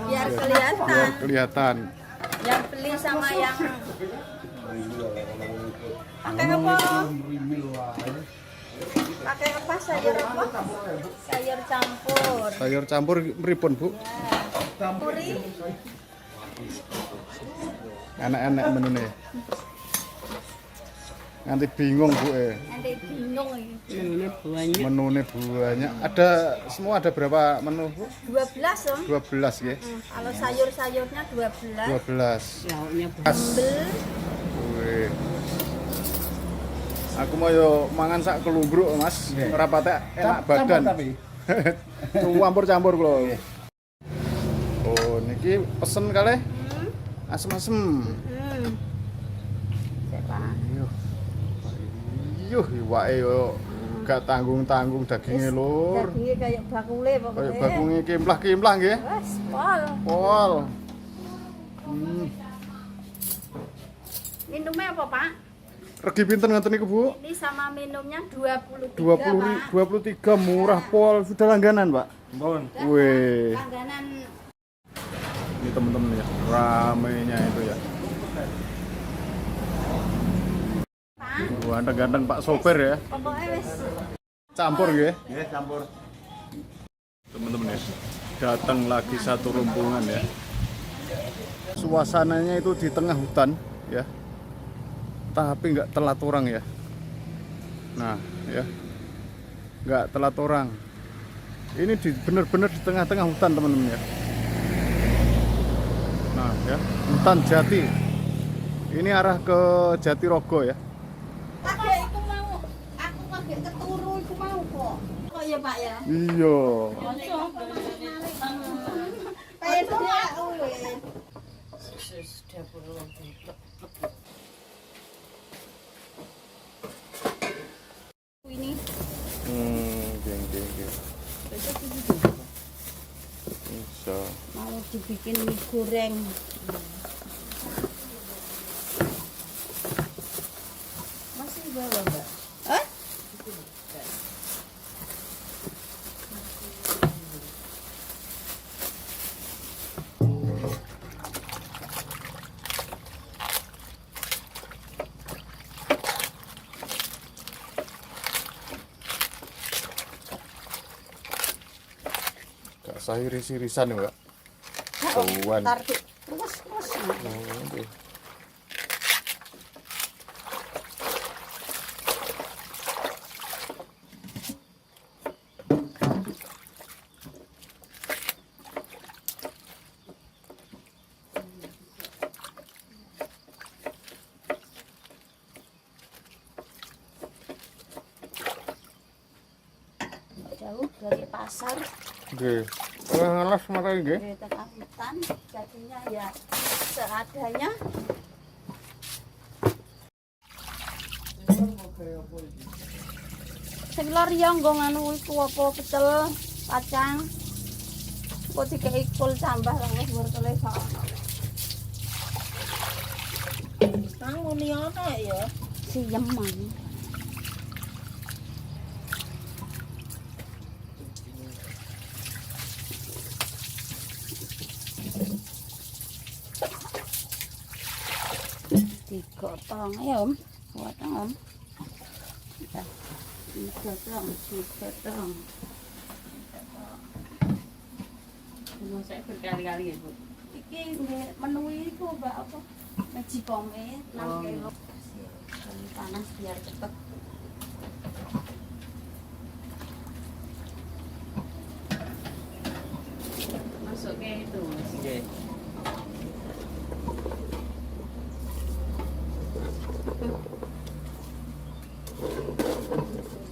Biar kelihatan. Biar kelihatan. Yang beli sama yang pakai apa? Pakai apa sayur apa? Sayur campur. Sayur campur pripun, Bu? Ya. Puri. Enak-enak menune. Nanti bingung, Bu. Nanti bingung ini. Menunya banyak. Menune banyak. Ada semua ada berapa menu, Bu? 12 Om. 12 nggih. Kalau sayur-sayurnya 12. 12. Lauknya Pas. Bel. Wih. Aku mau yo mangan sak kelumbruk, Mas. Ora patek enak badan. Campur-campur kula. Oh, niki pesen kalih. Asem-asem. Yuh. Yuh, iwake yo gak tanggung-tanggung daginge lur. Dagingnya kayak bakule Kayak pokoknya. bakunge kimplah-kimplah nggih. Wes, pol. Pol. Minumnya apa, Pak? Regi pinten ngoten niku, Bu? Ini sama minumnya 23, 20 23 Pak. murah pol. Sudah langganan, Pak? Mohon. Wih. Langganan Ini teman-teman ya, ramenya itu ya. Pak. Ganteng-ganteng Pak sopir ya. Pokoknya wes Campur ya. Ya, campur. Teman-teman ya. Datang lagi satu rombongan ya. Suasananya itu di tengah hutan ya. Tapi nggak telat orang ya. Nah, ya. Nggak telat orang. Ini benar-benar di tengah-tengah hutan, teman-teman ya. Nah, ya, hutan jati. Ini arah ke Jatirogo ya. Kakek itu mau, aku kakek keturu itu mau kok. Kok ya Pak ya? Iya. Kayak dia uwin. Ini Geng. Bisa. mau dibikin mie goreng. Masih bawa Mbak? Hah? Gak sah iris-irisan ya, Mbak. Tuan. Ntar terus. Oh, Jauh dari pasar, Nggih. Ngalas mata nggih. dari tengah hutan, jadinya ya seadanya. Sing lor ya nggo nganu iku apa pecel kacang. Kok dikei kul tambah lah wis wortele sono. Nang muni ana ya. Siyem man. Digotong ya Om. Potong Om. Ya. Digotong. Masak berkali-kali ya, Bu. Iki nggih menu iku Mbak apa? Magicome 6 kilo. Panas biar cepet. Masuknya itu, Mas. Nggih.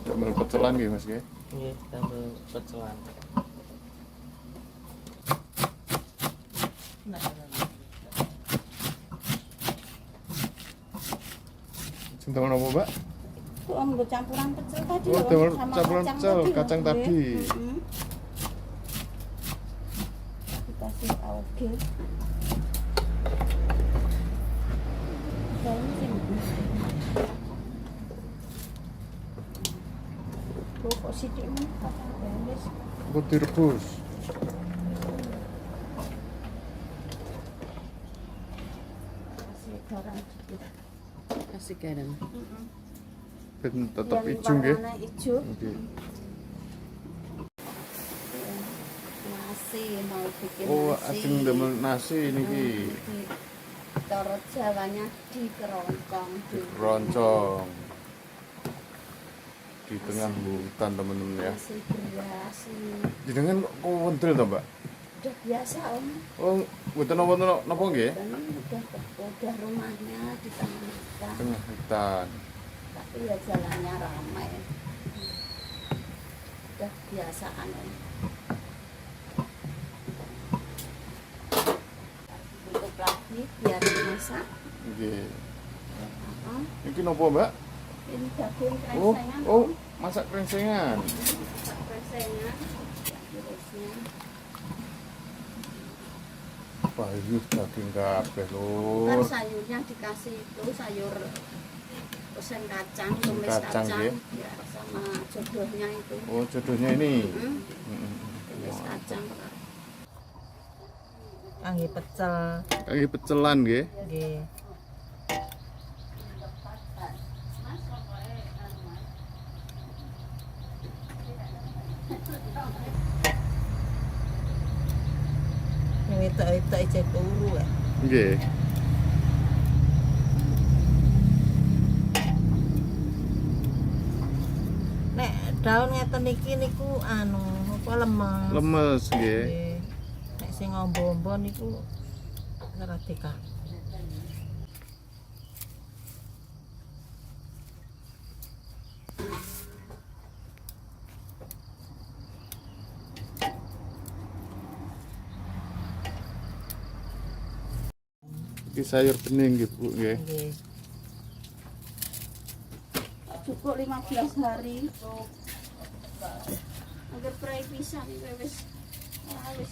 Damel pecelan nggih, Mas nggih. Nggih, tambah pecelan. Cinta mana apa, Mbak? Itu Om nggo campuran pecel tadi Oh, ya, Om, damel sama campuran kacang pecel, tadi, kacang Om. tadi. Mm-mm. Dikasih tauge. Daun sing. Kok sithik men kacang danis. Kok direbus. garam dikit. Kasih garam. Ben tetep Yang ijo nggih. warnanya hijau. Nggih. Nasi mau bikin Oh, nasi. ajeng damel nasi niki. Cara Jawanya dikeroncong. Roncong. Di tengah hutan teman-teman ya. Nasi beras. Jenengan kok wonten to, Mbak? Udah biasa Om. Oh, mboten napa nggih? Dan udah rumahnya di tengah hutan. Tengah hutan. Tapi ya jalannya ramai. Udah biasaan Om. Tutup lagi biar dimasak. Nggih. Oh, Niki napa, Mbak? ini daging Oh, krengsengan. oh, masak krengsengan. Masak krengsengan. Terusnya Wah, ini daging kabeh, kan Lur. sayurnya dikasih itu sayur pesen kacang, tumis Kacang, kacang, ya. ya, sama jodohnya itu. Oh, jodohnya ini. Tumis kacang. Kangge pecel. Kayak pecelan nggih. Nggih. Yang itu ijek turu ya. Nggih. Nek daun ngeten iki niku anu apa lemes. Lemes nggih. Nggih. Nek sing ngombo-ombo niku ora dikak. Iki sayur bening nggih, Bu nggih. Nggih. Cukup 15 hari. Agar prai pisan iki wis. Wis.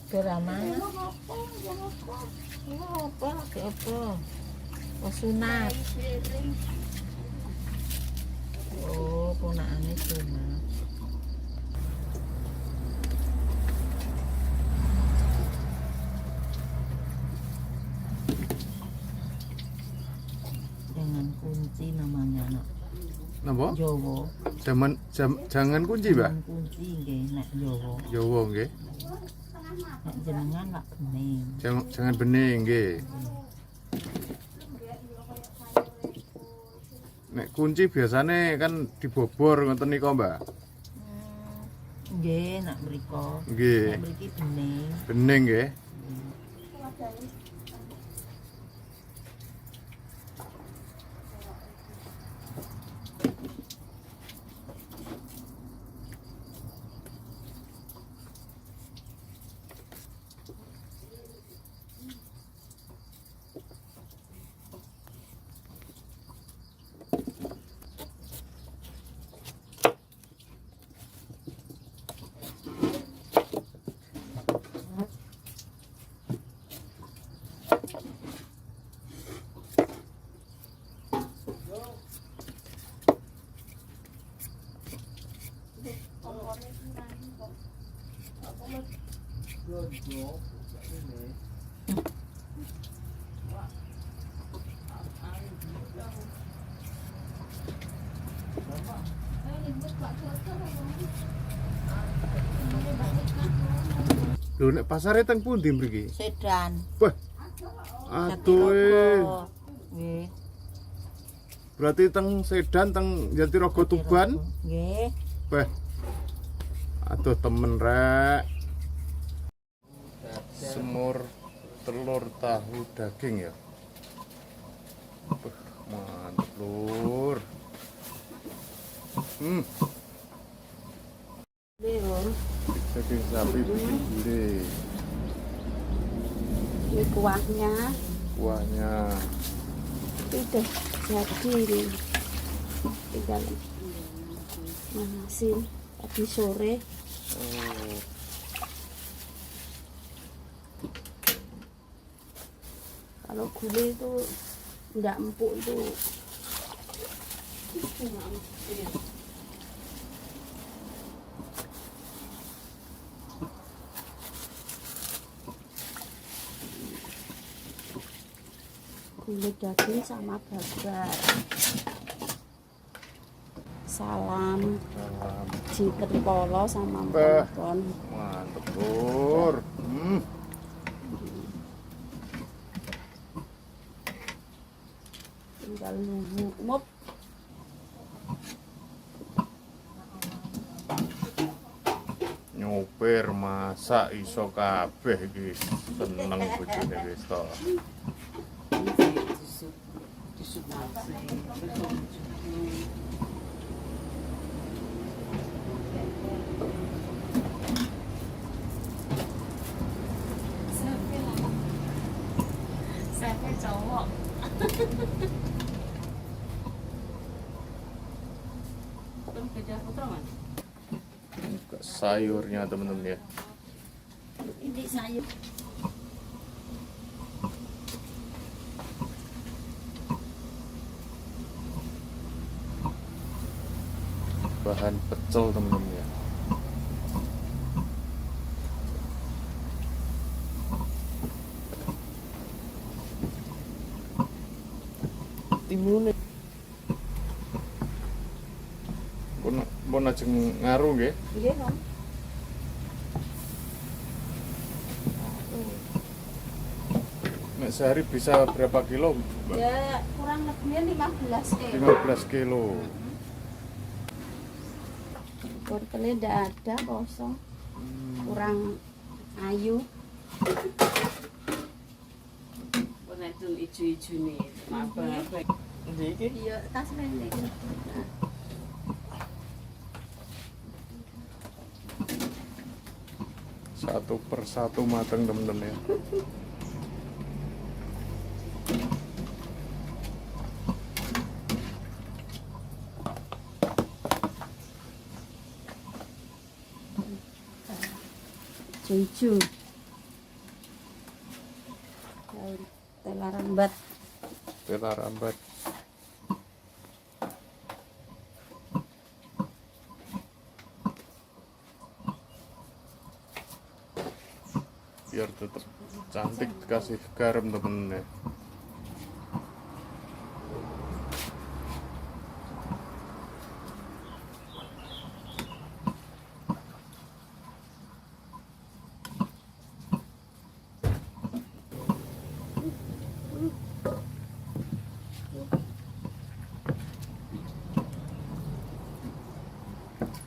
Beramangan. Ya apa? Ya apa? Ya apa lagi apa? Oh sunat. Piring. Oh, ponakane sunat. Dengan kunci namanya nak. Napa? Jawa. Jangan kunci, Mbak. Dengan kunci nggih nek Jawa. Jawa nggih. Nek jenengan lak bening. Jangan bening nggih. Nek kunci biasanya kan dibobor ngoten nika, Mbak. Nggih, nak mriko. Nggih. Nek mriki bening. Bening nggih. Lho nek pasare teng pundi mriki? Sedan. Wah. Aduh. Jatirogo. Nggih. Berarti teng Sedan teng Jatirogo Tuban. Nggih. Wah. Aduh temen rek. Semur telur tahu daging ya. Mantap lur. Lur. Daging sapi bikin gulai. Ini kuahnya Kuahnya. udah jadi ini. Tinggal manasin tadi sore. Oh. Kalau gulai itu enggak empuk itu. kulit daging sama babat. Salam jinten polo sama empon. Mantep Tur. Tinggal nunggu mop. Nyopir masak iso kabeh iki. Seneng bojone wis to. Saya cowok. Sayurnya temen-temen ya. Ini sayur. Bahan pecel temen-temen ya. Timbulnya Pun ajeng ngaruh nggih. Nggih, Om. Nek sehari bisa berapa kilo? Mbak? Ya kurang lebihnya 15 kilo. 15 kilo. Wortelnya ndak ada, kosong. Kurang ayu. Warna itu ijo-ijo nih, apa-apa. iki Iya, tas pendek. Satu persatu mateng temen-temen ya. Hijau. Daun tela rambat. Tela rambat. Biar tetap cantik kasih garam temen-temen ya.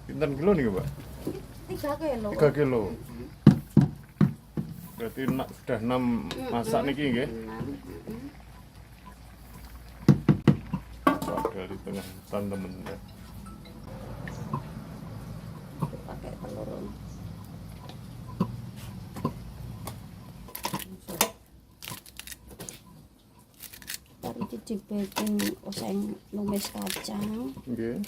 Pinten kilo nih Mbak? 3 kilo. 3 kilo. Berarti sudah 6 masak niki nggih. Wah, dari tengah hutan temen ya. Pakai telur. Taruh di baking oseng numis kacang. Nggih.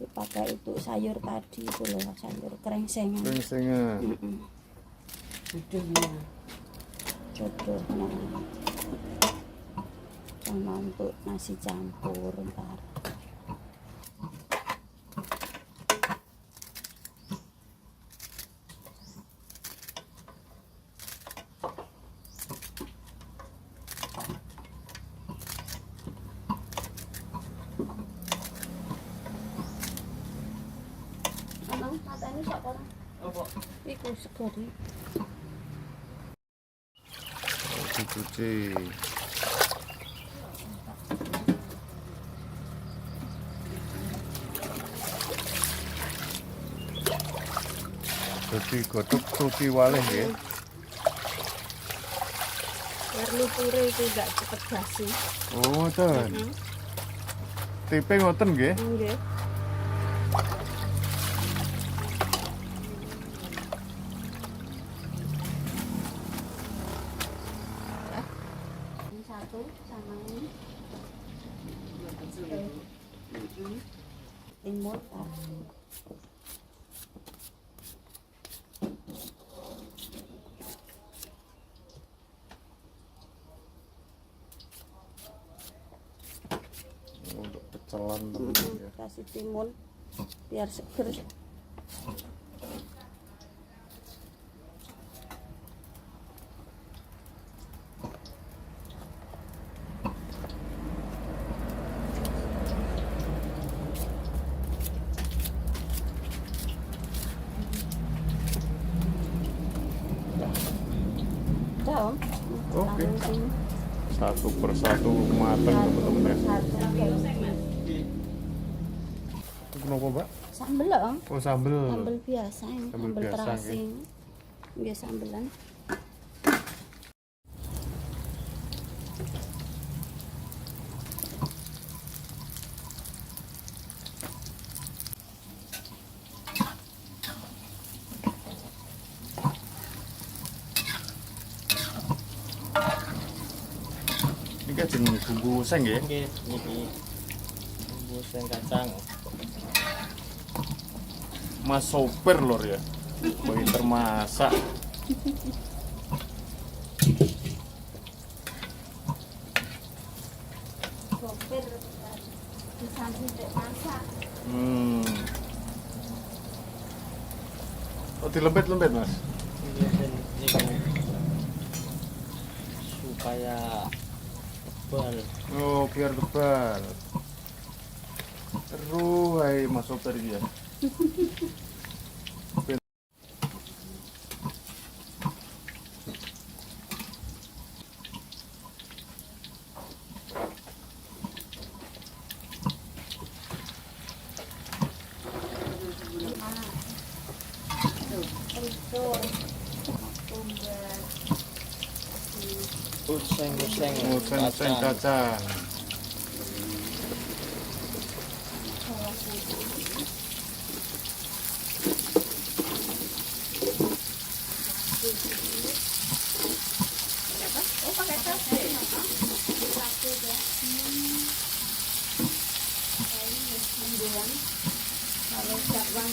Dipakai untuk sayur tadi itu loh, sayur krengsengan. Krengsengan. Jodohnya. Jodohnya sama untuk nasi campur ntar. Anang matanya sok ora? Apa? Iku segari. Dicuci. Jadi godhog cuci waleh nggih. Biar lupure itu enggak cepet basi. Oh, ngoten. Tipe ngoten nggih. Nggih. Ini satu sama ini. Timun tar. Untuk pecelan temen ya. Kasih timun biar seger. Ada om. Oke. Taruh sini. Satu persatu matang teman-teman ya. Itu kenapa Mbak? Sambel om. Oh sambel. Sambel biasa ini. Sambel Sambel biasa, terasi. Ya sambelan. Ini kan jenis bumbu seng ya. Nggih, niki. Bumbu seng kacang. Mas sopir lor ya. Pinter masak. Sopir disambung dek masak. Oh dilempet-lempet Mas. Nggih, ben niku. Supaya tebal. Oh biar tebal. Terus hai Mas sopir dia. Useng-useng Oh seng kacang. Oh pakai tas. Kalau jakwan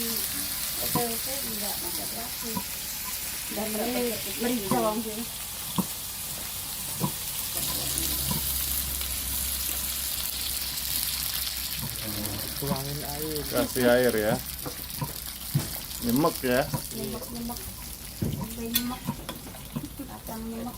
OTT enggak pakai terasi. Dan merica sih. tuangin air. Kasih air ya. Nyemek ya. Nyemek. Sampai nyemek. Kacang nyemek.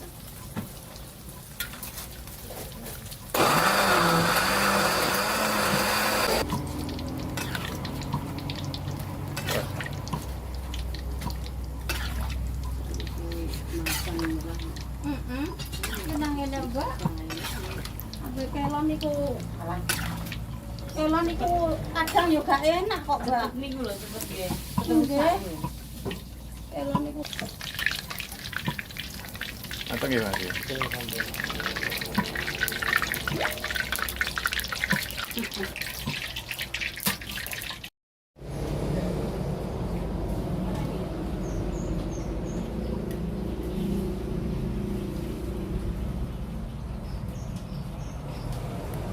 Ngene Mbak. Ambil kelon niku. Kelon niku kadang yo gak enak kok, Mbak. Niku lho cepet nggih. Nggih. Kelon niku Mateng ya Mas. Oke, sampai.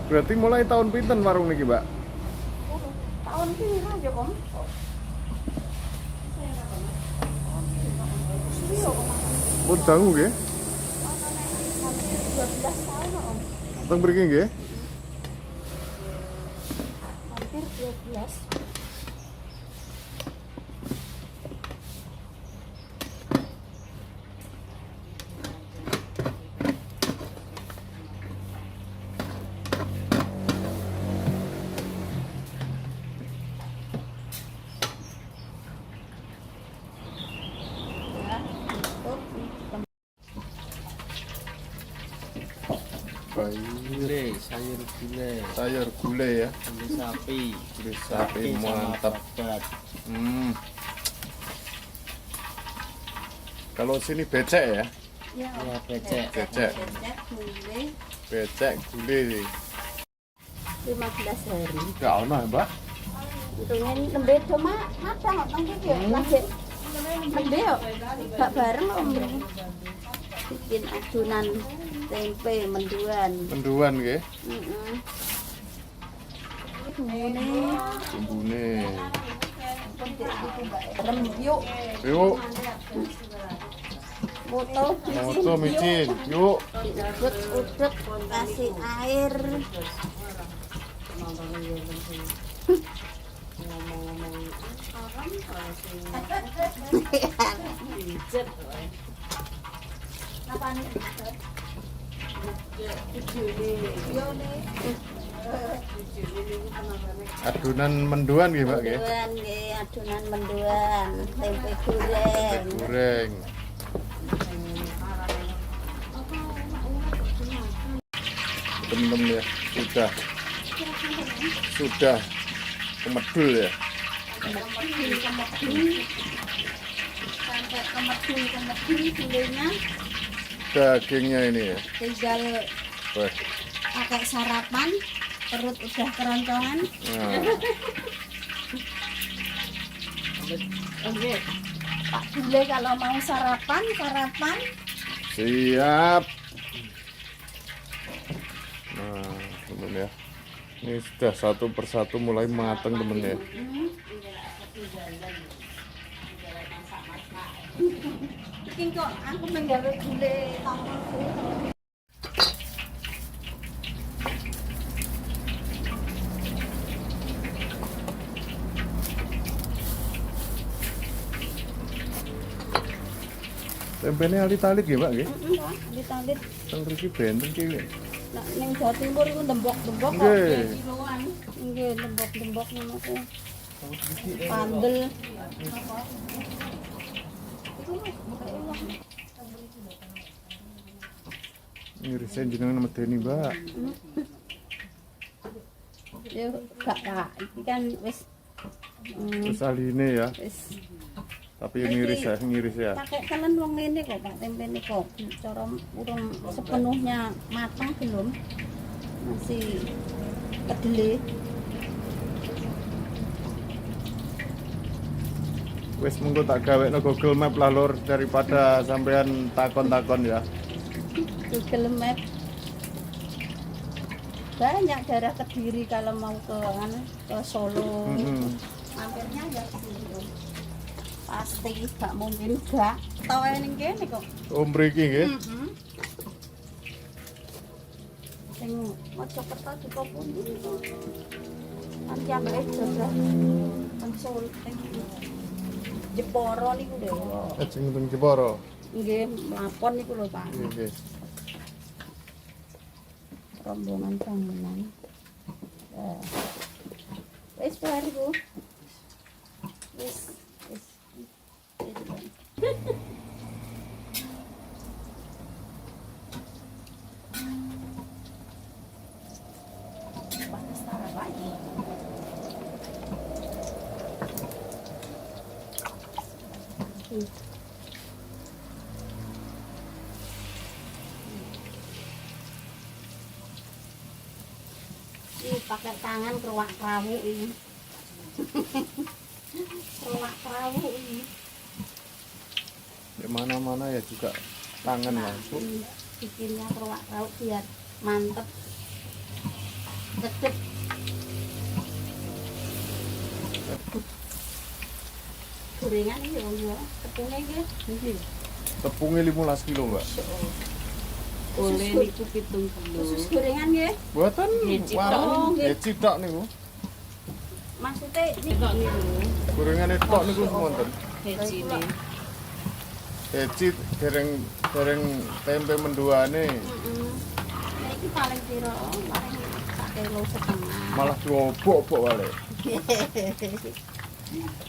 Berarti mulai tahun pinten warung niki, Mbak? tahun pira yo, Om? Pun dangu nggih. 12 tahun, Om. Teng mriki nggih. Hampir 12. Ya, tutup. Gule, sayur gule. Sayur gulai ya. Gule sapi. Gulai sapi mantap. Babat. Kalau sini becek ya. Ya, Om. Ya, becek. Becek. Becek, gulai, Becek gulai. 15 hari. Enggak ono ya, Mbak? Untungnya nembe cuma matang kok nang iki lagi. Nembe yo. Gak bareng Om. Bikin adonan tempe menduan. Menduan nggih. Heeh. Bumbune Bumbune. rem yuk. Yuk, Foto moto micin. Yuk. udut kasih air. Apa nih? Adonan menduan nggih, Mbak nggih. Menduan nggih, adonan menduan, tempe goreng. Goreng. teman-teman ya. Sudah kemedul ya. Kemedul sampai kemedul gulenya. Dagingnya ini ya. Tinggal Wah. pakai sarapan, perut udah keroncongan. Nah, Oke. Pak Bule kalau mau sarapan. siap. Nah, teman ya. Ini sudah satu persatu mulai matang teman ya. Mungkin kok aku menggawe gule tombol. Tempenya alit-alit ya, Pak nggih? Ditalit. Teng mriki benten ki. Nah, ning Jawa Timur iku dembok-dembok kok Nggih. kiloan. Nggih, dembok-dembok ngono ku. Pandel. Iku buka ulah. Ngirisen jenengan medeni, Mbak. Ya gak Kak, iki kan wis Terus aline ya, wis tapi yang ngiris ya. pakai telan wong ngene kok Pak, tempe ini kok cara urung sepenuhnya matang belum, masih kedele. Wis mengko tak gawekno Google Map lah lur, daripada sampean takon-takon ya. Google Map banyak daerah Kediri kalau mau ke Solo. Mampirnya ya ke situ. Pasti gak mungkin gak tau ning kene kok. Oh mriki nggih. Sing Mojokerto juga pundi kok. Kan jambake jogah Solo teng Jeporo niku lho. Ajeng teng Jepara. Nggih, mlapon niku lho Pak. Nggih. Rombongan bangunan. Wis baru. Wis. Panas tara lagi. Pakai tangan keruak perahu ini. Keruak perahu ini. Di mana-mana ya juga tangan langsung. Bikinnya keruak perahu biar mantep. Dedep. Gorengan ini ya, tepungnya iki. Tepungnya 15 kilo, Mbak. Oleh niku 70. Khusus gorengan nggih. Buatan Nggih, warung nggih. ya cidak niku. Maksudnya ini Kok niku Gorengane tok niku wonten. hecine. Heci dereng tempe menduane iki paling piro? Paling 1,5 kilo. malah diobok-obok wae.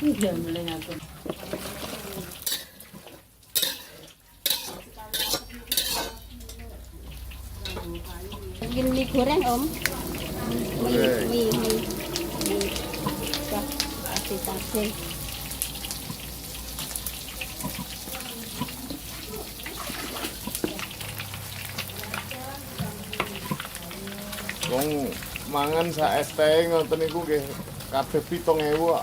Iya mulai aku. Bikin mie goreng Om. Goreng. Mie. Kasih. Wong mangan sak es teh ngoten niku nggih kabeh 7.000 kok.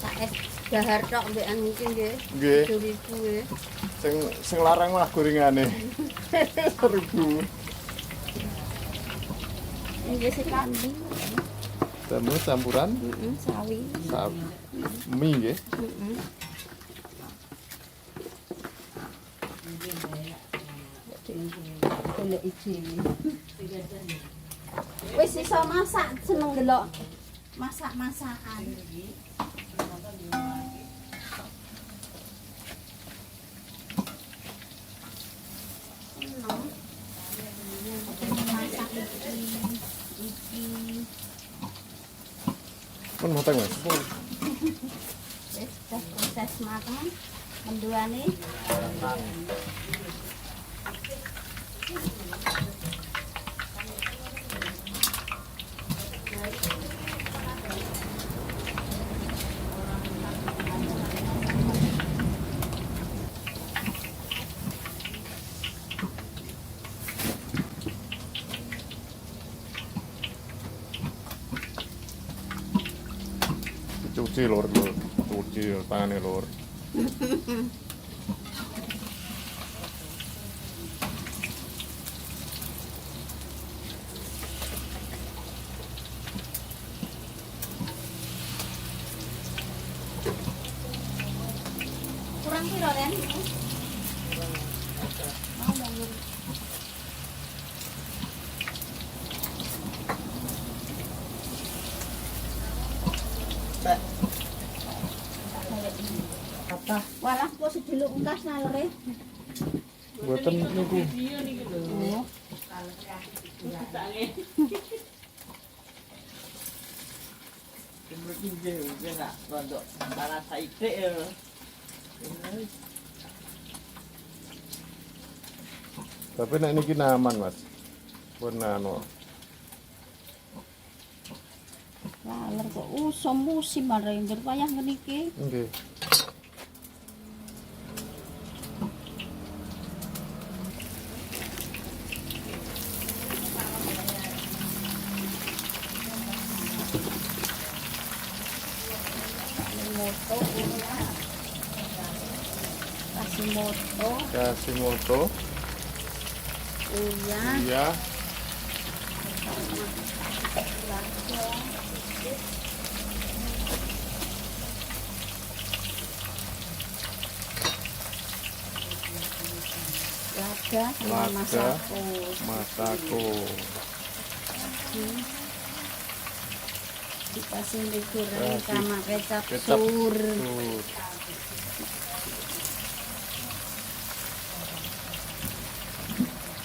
Tak es dahar tok mbekan iki nggih. Nggih. 7.000 nggih. Sing larang malah gorengane. 1.000. Nggih sing kambing. Temu campuran Sawi. mie nggih. Golek iki. Wis iso masak, seneng delok masak-masakan. Masak iki. Pun mateng Mas. Wis proses mateng menduane. cuci lur, cuci tangannya lur. Kurang piro Ren? Mau bangun. Apa? Walah kok sedulur engkas nalere. Buatan niku. Iya nih gitu. Oh, Tange. Kemudian juga juga nak untuk para saite ya. Tapi nek niki aman, Mas. Pun anu. laler kok usum musim arek njer payah ngene iki. Nggih. Kasimoto, Kasimoto. uya, Iya. lada sama Lada. masako. Masako. Dikasih digoreng Kasih sama kecap Kecap sur. sur.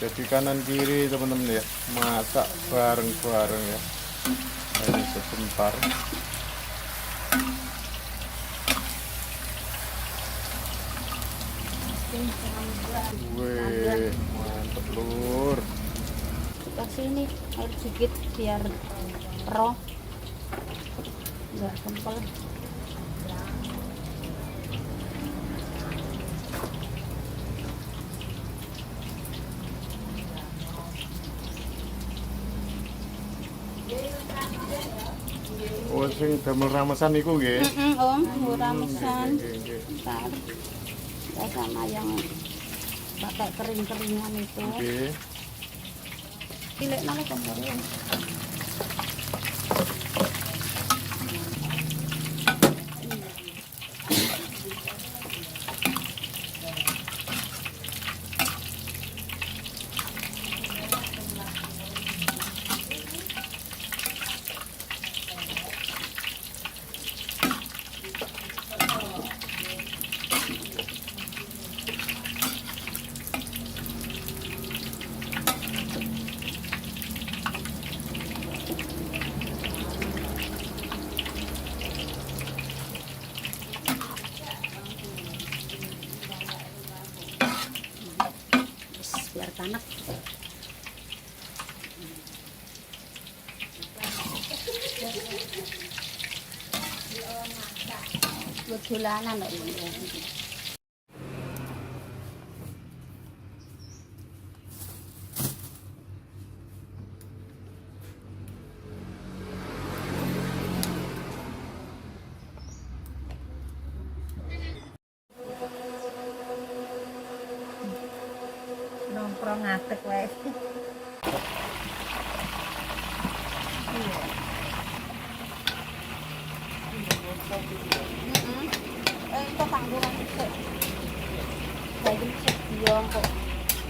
Jadi kanan kiri teman-teman ya, masak bareng-bareng ya. Ini sebentar. Wih, mantep lur. Kasih ini air sedikit biar roh nggak kempel. Oh, sing damel ramesan iku nggih. Om, murah mesan. Nggih, nggih. Ntar ya sama yang pakai kering-keringan itu. Nggih. Pilih nang kompor ya. Biar tanak. Buat dolanan kok ini. Nongkrong ngatek wae. Itu tanggungan itu. Jadi bilang kok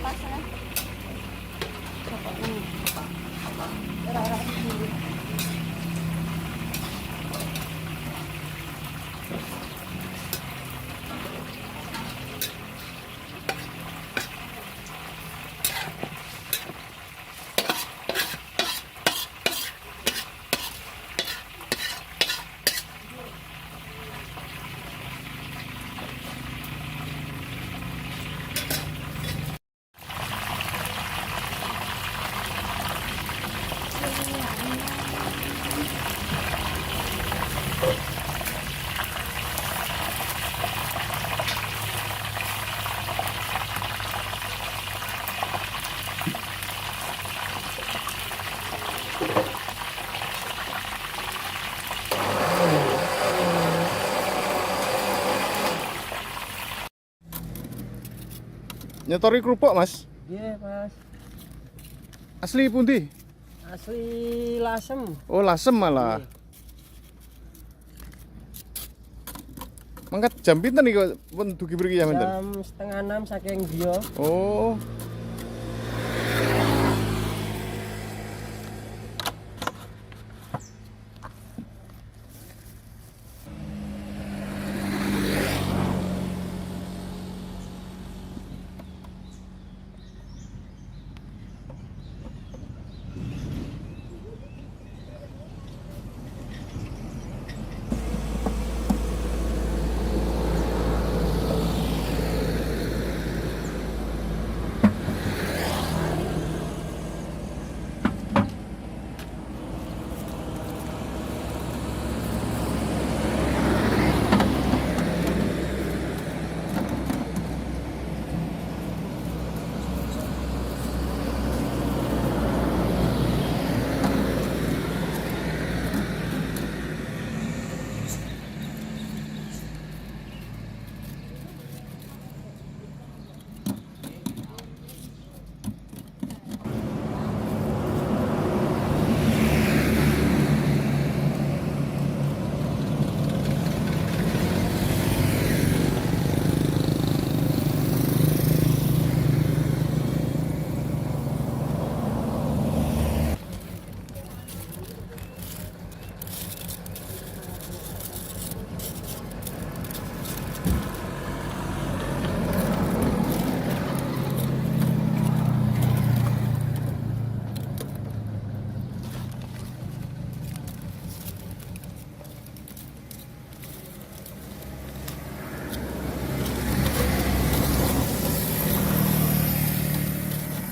pas lah. Pokoknya orang-orang sendiri. Nyetori kerupuk, Mas. Iya, Mas. Asli pundi? Asli Lasem. Oh, Lasem malah. Mangkat jam pinten iki kok pun dugi mriki ya, Menten? Jam setengah 6 saking dia. Oh.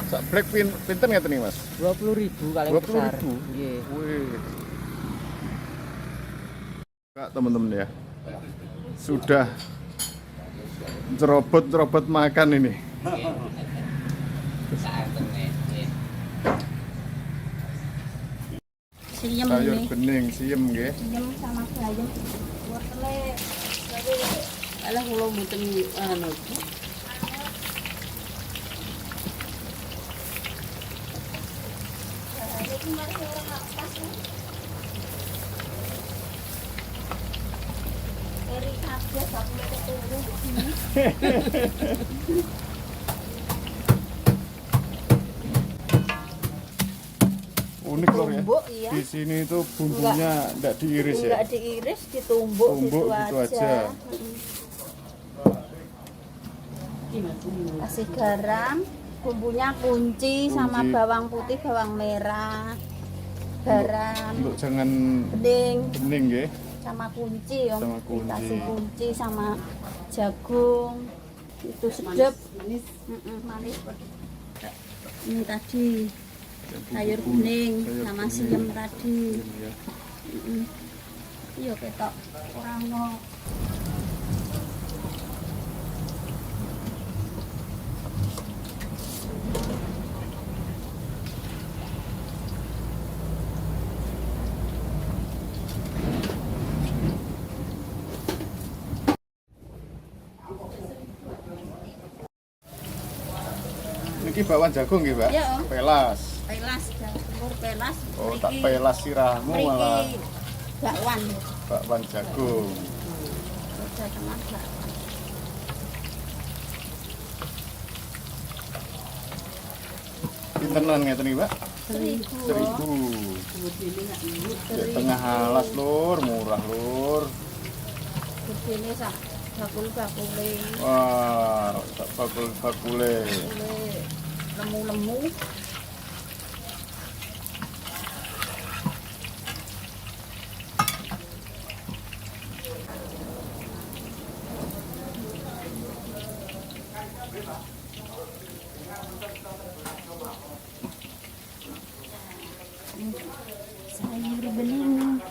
Sak black pinten ngeten iki, Mas? 20.000 kaleng 20.000? besar. Nggih. Wih. Kak, teman-teman ya. Sudah cerobot-cerobot makan ini. Siyem Sayur ini. bening, siem nggih. Siyem sama bayam. Wortele dari alah kula mboten anu. Dari kabeh sampe ketemu di sini. Unik loh ya. Tumbuk, iya. Di sini itu bumbunya enggak diiris ya. Enggak diiris, ditumbuk Tumbuk gitu, gitu aja. aja. Kasih garam, bumbunya kunci sama Kunci. bawang putih, bawang merah, garam, Untuk jangan bening, bening nggih. sama kunci om. Sama kunci. Dikasih kunci sama jagung. Itu sedap. Manis. Ini tadi sayur bening Sayur sama bening. siyem tadi. Ya. Iya ketok orang mau. Niki bakwan jagung nggih, Pak? Iya, Om. Pelas. Pelas, jamur pelas. Oh, tak Mriki- pelas sirahmu malah mriki bakwan. bakwan jagung. Kerja sama bakwan. Pintenan ngeten iki, Pak? 1.000. 1.000. Ya, tengah alas, Lur, murah, Lur. Gedene sak bakul-bakule. Wah, tak bakul-bakule. Lemu-lemu. Sayur bening.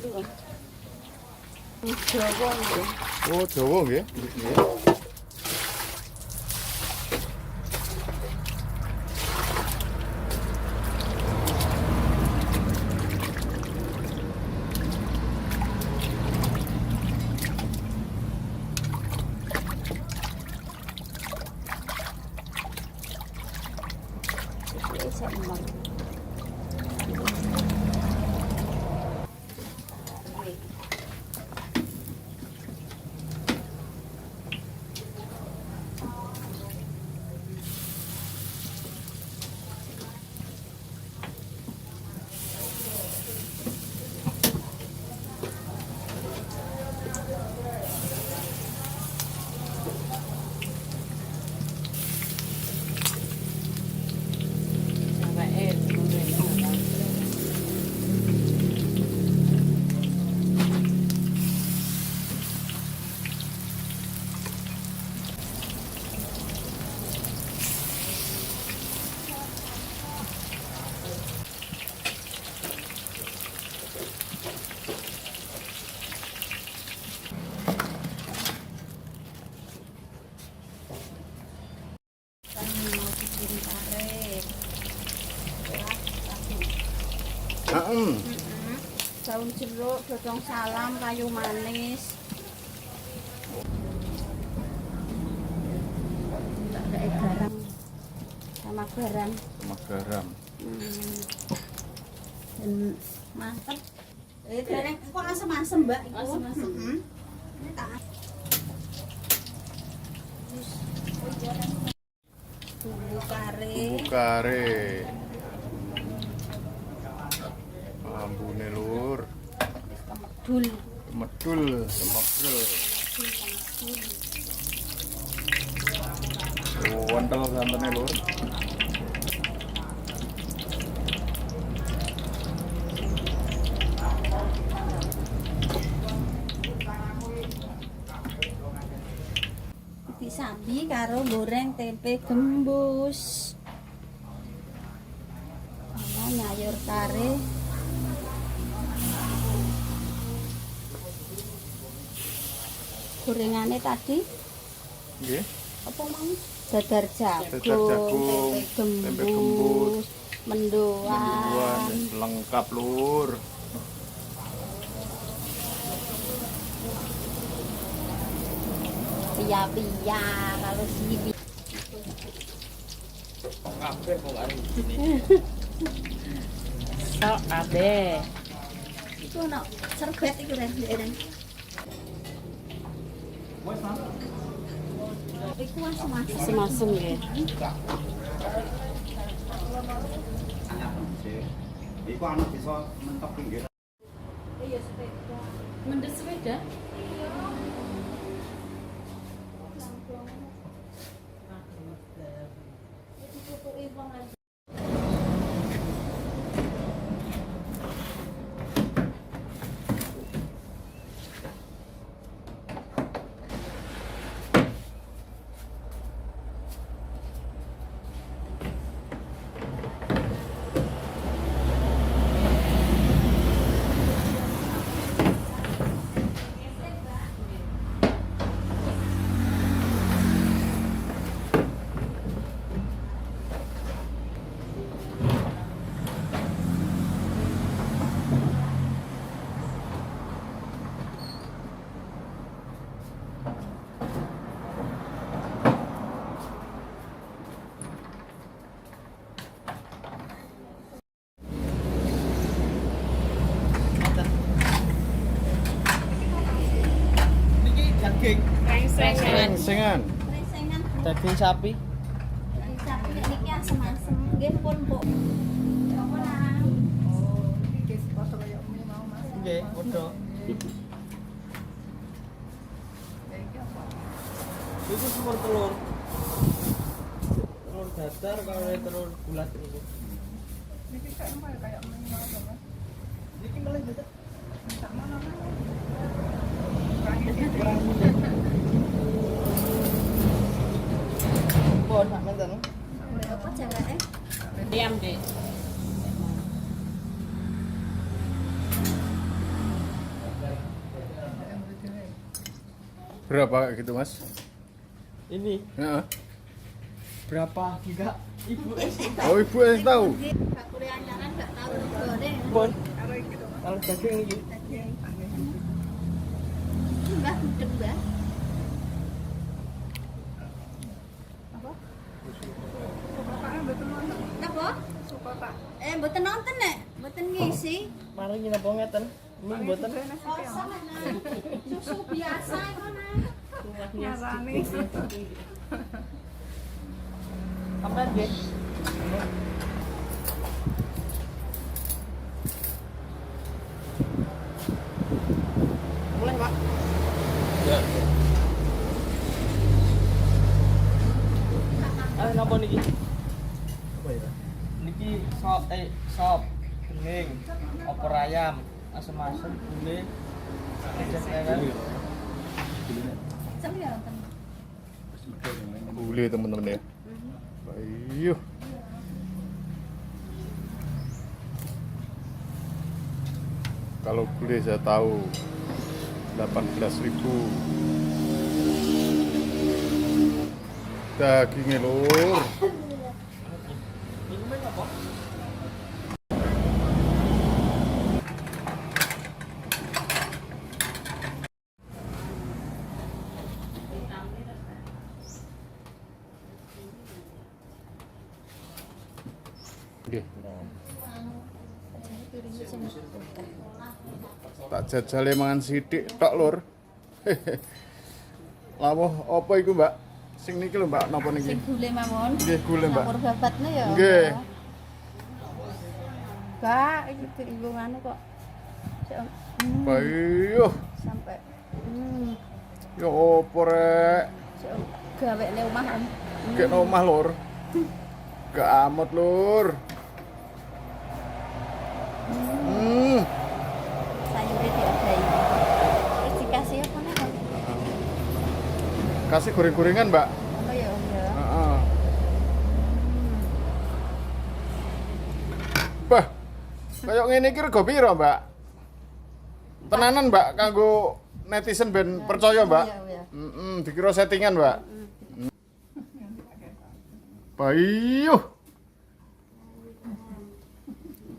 Jawa nggih. Oh, Jawa nggih. Nggih. Iki seneng. Daun jeruk, godong salam, kayu manis. Tak ada garam sama garam. Sama garam. Dan mantep. Dereng kok asem-asem, Mbak, iku. Asem-asem. Ini tak. Bumbu kare. Bumbu kare. Ambune lur. Dul. Medul, semegel. Oh, wonten santene lur. Disambi karo goreng tempe gembus. Ana nyayur kare. Gorengane tadi Nggih. apa mau? Dadar Dadar jagung, jagung, tempe tempe gembus, gembus, mendoan. Lengkap lur. Pia-pia kalau sini. Kabeh kok karo ini. Sok kabeh. Iku ono serbet iku Ren, Ren. Iku asem-asem. Asem-asem nggih. Iku anu bisa mentok pinggir. Iya sepeda. Mendes sepeda. Daging. Rengsengan. Rengsengan. Daging sapi. Daging sapi nek niki asem-asem. Nggih pun, Bu. Apa nang? Nggih, padha. Itu semur telur. Telur dadar karo telur bulat niku. Niki kayak Niki malah dadar. Bon, sak menten. Apa ceweke? Diam, Dik. Berapa gitu mas? Ini Ya. berapa? Enggak. Ibu Oh ibu tahu. Pak kuliah nyaran nggak tahu regane. Bon. Kalau daging ini Mbah gudeg mbah. Apa? Mboten nonton nek, mboten ngisi. mari kita ngeten. Ini mboten. Kosong ana. Susu biasa kok nah. Sampai nggih. Boleh, Pak? Ya. Napa niki? Apa ya? Niki sop bening, opor ayam, asem-asem, gulai, kecap lewet. Sem ya nonton. Boleh teman-teman ya. Ayo. Kalau boleh saya tahu 18.000 dagingnya lur. Ini apa? Oke. Tak jajale mangan sithik tok lur. Lawuh apa iku, Mbak? Sing niki lho, Mbak, napa niki? Sing gule mawon. Nggih, gule, Mbak. Campur babatnya ya. Nggih. Enggak, itu anu kok. Bayuh. Sampai Ya opo rek? gawekne omah Om. Gek nang omah lur. Gak amat lur. Sayure diadahi. Terus dikasih apa nih? Kasih goreng-gorengan, Mbak. Apa ya Om ya? Heeh. Bah. Kayak ngene iki rego piro, Mbak? Tenanan, Mbak, kanggo netizen ben percaya, Mbak. Iya, iya. Dikira settingan, Mbak. Bayuh.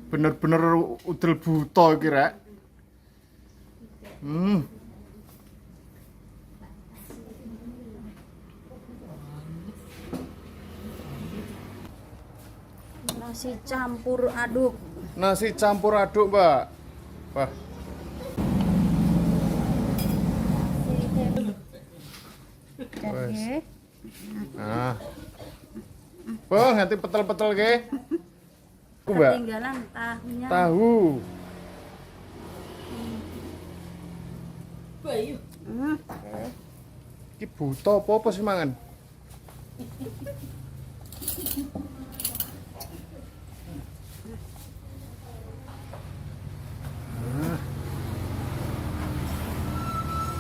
Bener-bener udel buta iki, Rek. Nasi campur aduk. Nasi campur aduk, Mbak. Wah. Wes. Oke. Nah. Bang, nanti petel-petel ke. Ku, Mbak. Ketinggalan tahunya. Tahu. Bayu. Iki buta apa sih mangan?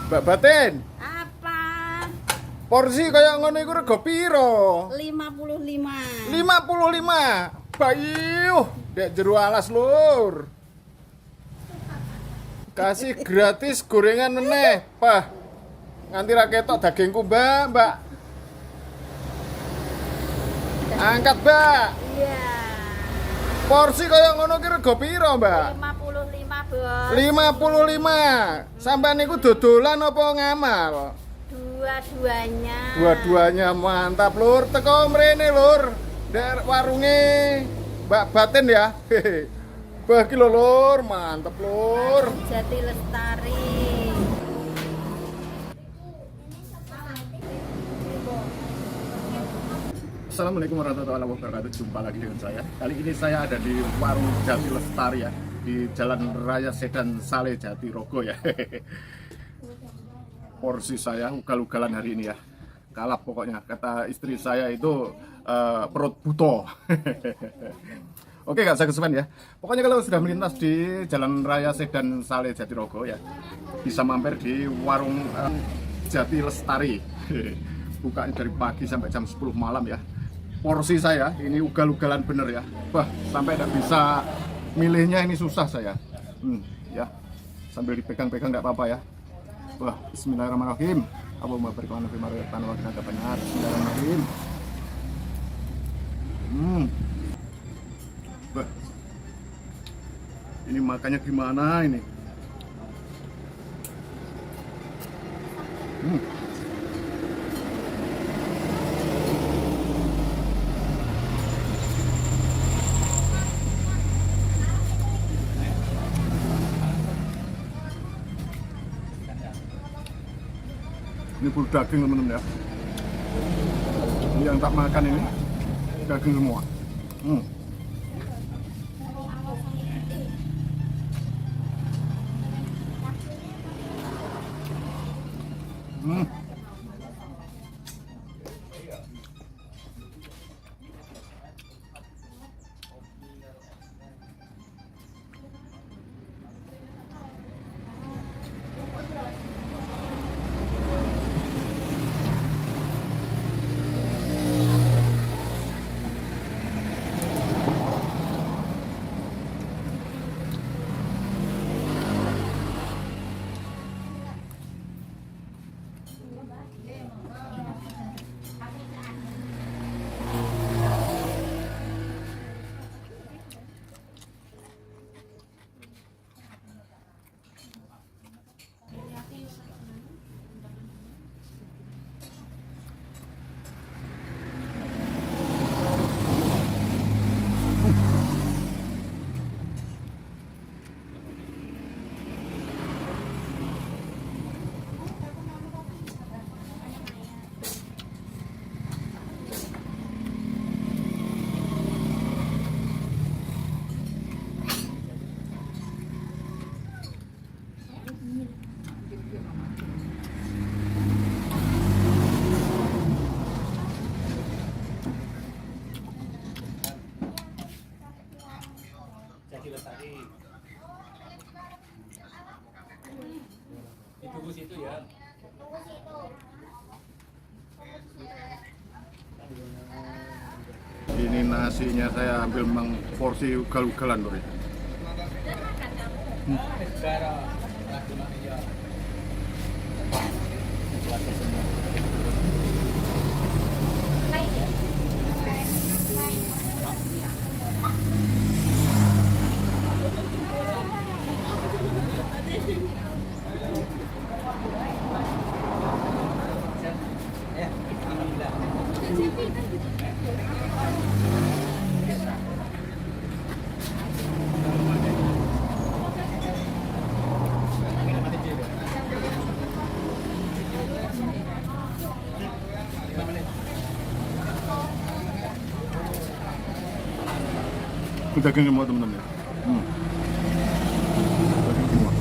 Mbak Batin, Apa? porsi kayak ngono iku rego piro? 55. 55. Bayu, dek jero alas lur. Kasih gratis gorengan meneh, Pah. Nganti ra ketok dagingku, Mbak, Mbak. Angkat, Mbak. Iya. Porsi kayak ngono ki rego piro, Mbak? 55, Bos. 55. Sampeyan niku dodolan apa ngamal? Dua-duanya. Dua-duanya mantap, Lur. Teko mrene, Lur. Dek warunge Mbak Batin ya. Bah ki lho, Lur, mantep, Lur. Jati Lestari. Assalamualaikum warahmatullahi wabarakatuh. Jumpa lagi dengan saya. Kali ini saya ada di warung Jati Lestari ya, di Jalan Raya Sedan Sale Jatirogo ya. Porsi saya ugal-ugalan hari ini ya. Kalap pokoknya, kata istri saya itu perut buto. Oke, gak usah kesuwen ya. Pokoknya kalau sudah melintas di Jalan Raya Sedan Sale Jatirogo ya, bisa mampir di warung Jati Lestari. Bukanya dari pagi sampai jam 10 malam ya. Porsi saya ini ugal-ugalan bener ya. Wah, sampai tidak bisa milihnya ini susah saya. Ya, sambil dipegang-pegang nggak apa-apa ya. Wah, bismillahirrahmanirrahim. Allahumma barik lana fi ma razaqtana wa qina adzabannar. Bismillahirrahmanirrahim. Bah. Ini makannya gimana ini? Ini full daging teman-teman ya. Ini yang tak makan ini daging semua. Ini nasinya saya ambil memang porsi ugal-ugalan loh. Daging semua teman-teman ya. Daging semua.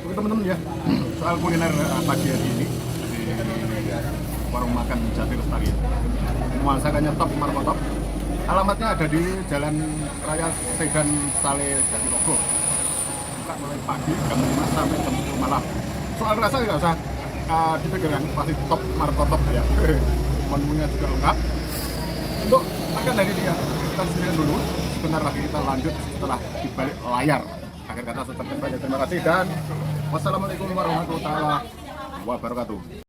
Oke teman-teman ya, soal kuliner pagi hari ini di warung makan Jati Lestari. Masakannya top, markotop. Alamatnya ada di Jalan Raya Tegan Sale Jatirogo. Buka mulai pagi jam 5 sampai jam 10 malam. Soal rasa nggak usah dipikirkan, pasti top, markotop ya. menunya juga lengkap. Untuk makan dari dia kita sendiri dulu. Sebentar lagi kita lanjut setelah di balik layar. Akhir kata saya ucapkan banyak terima kasih dan wassalamualaikum warahmatullahi wabarakatuh.